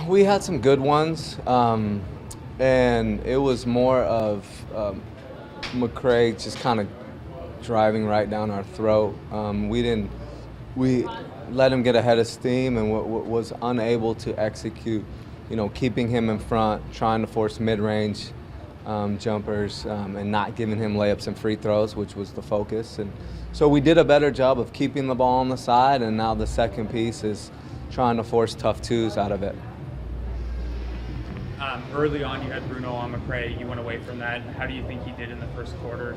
We had some good ones, and it was more of McCray just kind of driving right down our throat. We let him get ahead of steam and was unable to execute, keeping him in front, trying to force mid-range jumpers, and not giving him layups and free throws, which was the focus. And so we did a better job of keeping the ball on the side, and now the second piece is trying to force tough twos out of it. Early on, you had Bruno on McCray. You went away from that. How do you think he did in the first quarter?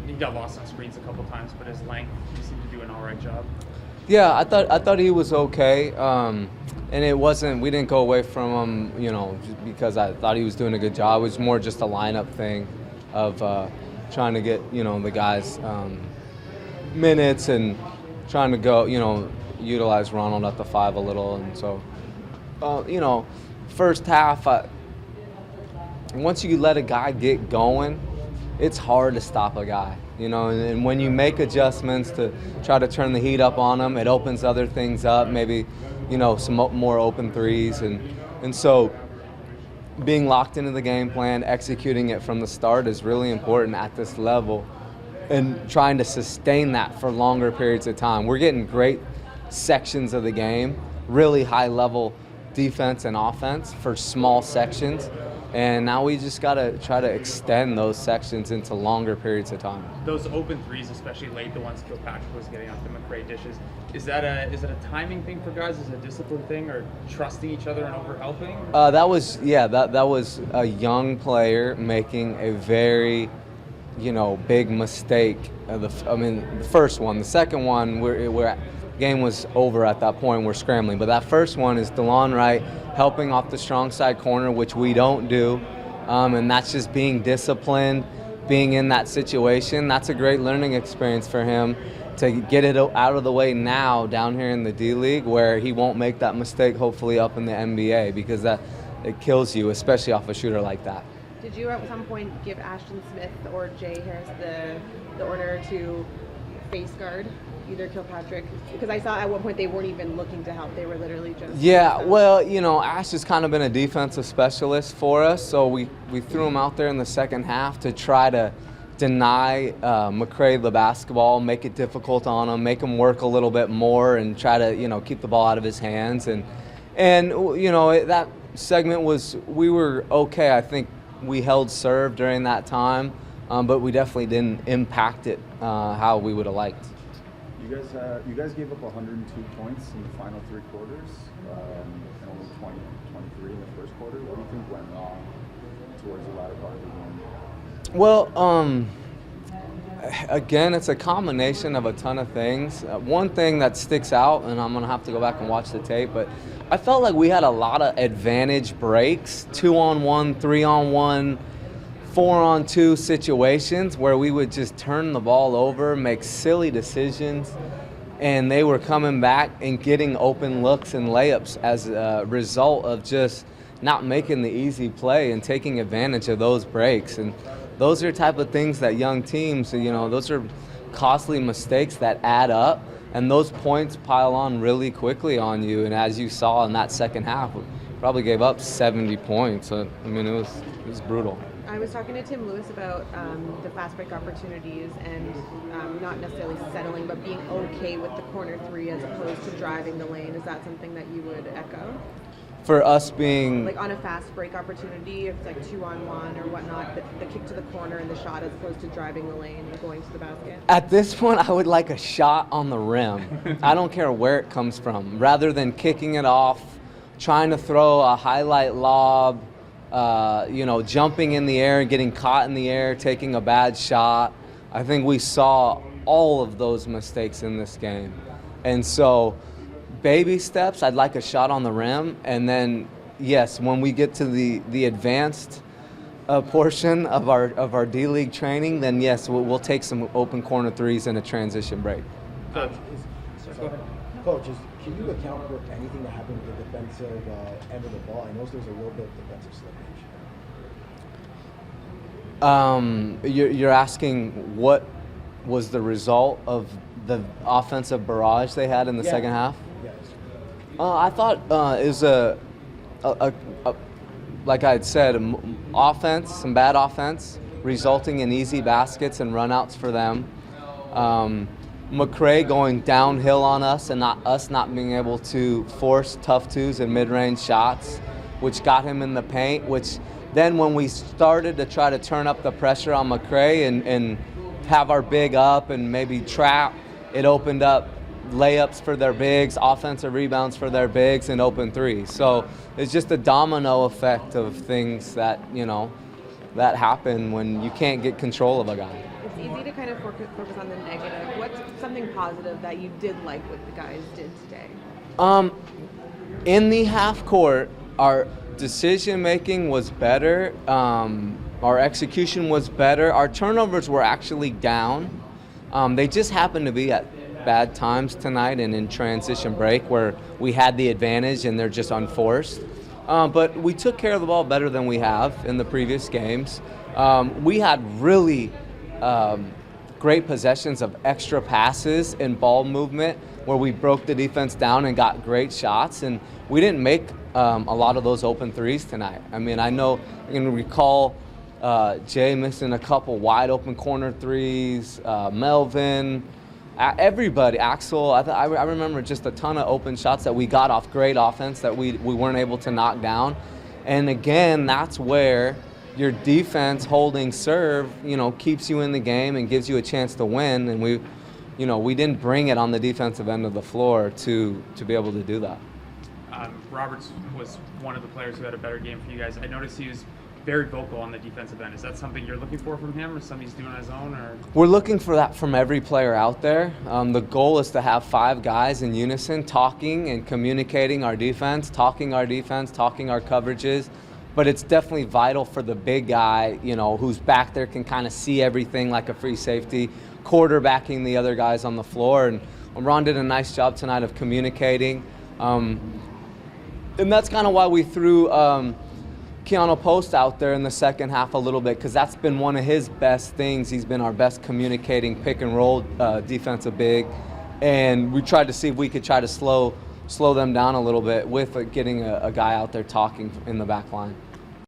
He got lost on screens a couple times, but his length, he seemed to do an all right job. Yeah, I thought he was okay, and it wasn't. We didn't go away from him, just because I thought he was doing a good job. It was more just a lineup thing of trying to get the guys minutes and trying to go utilize Ronald at the 5 a little, and so first half, once you let a guy get going, it's hard to stop a guy, and when you make adjustments to try to turn the heat up on him, it opens other things up, maybe, some more open threes, and so being locked into the game plan, executing it from the start is really important at this level, and trying to sustain that for longer periods of time. We're getting great sections of the game, really high level defense and offense for small sections, and now we just got to try to extend those sections into longer periods of time. Those open threes, especially late, the ones Kilpatrick was getting off the McCray dishes, is that a timing thing for guys? Is it a discipline thing, or trusting each other and overhelping? That was a young player making a very big mistake. The first one. The second one, we're game was over at that point. We're scrambling, but that first one is DeLon Wright helping off the strong side corner, which we don't do, and that's just being disciplined, being in that situation. That's a great learning experience for him to get it out of the way now down here in the D-League, where he won't make that mistake hopefully up in the NBA, because it kills you, especially off a shooter like that. Did you at some point give Ashton Smith or Jay Harris the order to face guard either Kilpatrick? Because I saw at one point they weren't even looking to help. They were literally just... Yeah, well, Ash has kind of been a defensive specialist for us, so we threw him out there in the second half to try to deny McCray the basketball, make it difficult on him, make him work a little bit more, and try to, keep the ball out of his hands. And that segment we were okay. I think we held serve during that time, but we definitely didn't impact it how we would have liked. You guys gave up 102 points in the final 3 quarters, and only 23 in the first quarter. What do you think went wrong towards the latter part of the game? Well, again, it's a combination of a ton of things. One thing that sticks out, and I'm going to have to go back and watch the tape, but I felt like we had a lot of advantage breaks, 2-on-1, 3-on-1, 4-on-2 situations where we would just turn the ball over, make silly decisions, and they were coming back and getting open looks and layups as a result of just not making the easy play and taking advantage of those breaks. And those are type of things that young teams, those are costly mistakes that add up, and those points pile on really quickly on you. And as you saw in that second half, we probably gave up 70 points. So, it was brutal. I was talking to Tim Lewis about the fast break opportunities and not necessarily settling, but being okay with the corner 3 as opposed to driving the lane. Is that something that you would echo? For us being... Like on a fast break opportunity, if it's like 2-on-1 or whatnot, the kick to the corner and the shot as opposed to driving the lane and going to the basket? At this point, I would like a shot on the rim. I don't care where it comes from. Rather than kicking it off, trying to throw a highlight lob, jumping in the air and getting caught in the air, taking a bad shot. I think we saw all of those mistakes in this game. And so, baby steps, I'd like a shot on the rim. And then, yes, when we get to the advanced portion of our D-League training, then yes, we'll take some open corner 3s in a transition break. Coach, can you account for anything that happened with the defensive end of the ball? I know there's a little bit of defensive slippage. You're asking what was the result of the offensive barrage they had in the second half? Yes. I thought it was like I had said, offense, some bad offense, resulting in easy baskets and runouts for them. McCray going downhill on us and not being able to force tough twos and mid-range shots, which got him in the paint, which then when we started to try to turn up the pressure on McCray and have our big up and maybe trap, it opened up layups for their bigs, offensive rebounds for their bigs, and open threes. So it's just a domino effect of things that, that happen when you can't get control of a guy. It's easy to kind of focus on the negative. What's something positive that you did like what the guys did today? In the half court, our decision making was better. Our execution was better. Our turnovers were actually down. They just happened to be at bad times tonight and in transition break where we had the advantage and they're just unforced. But we took care of the ball better than we have in the previous games. We had really great possessions of extra passes and ball movement where we broke the defense down and got great shots, and we didn't make a lot of those open threes tonight. I mean, I can recall Jay missing a couple wide open corner threes, Melvin, everybody, Axel. I remember just a ton of open shots that we got off great offense that we weren't able to knock down. And again, that's where your defense holding serve, keeps you in the game and gives you a chance to win. And we didn't bring it on the defensive end of the floor to be able to do that. Roberts was one of the players who had a better game for you guys. I noticed he was very vocal on the defensive end. Is that something you're looking for from him, or something he's doing on his own? Or we're looking for that from every player out there. The goal is to have 5 guys in unison talking and communicating our defense, talking our coverages. But it's definitely vital for the big guy, who's back there, can kind of see everything like a free safety, quarterbacking the other guys on the floor. And Ron did a nice job tonight of communicating. And that's kind of why we threw Keanu Post out there in the second half a little bit, because that's been one of his best things. He's been our best communicating pick and roll defensive big, and we tried to see if we could try to slow them down a little bit with getting a guy out there talking in the back line.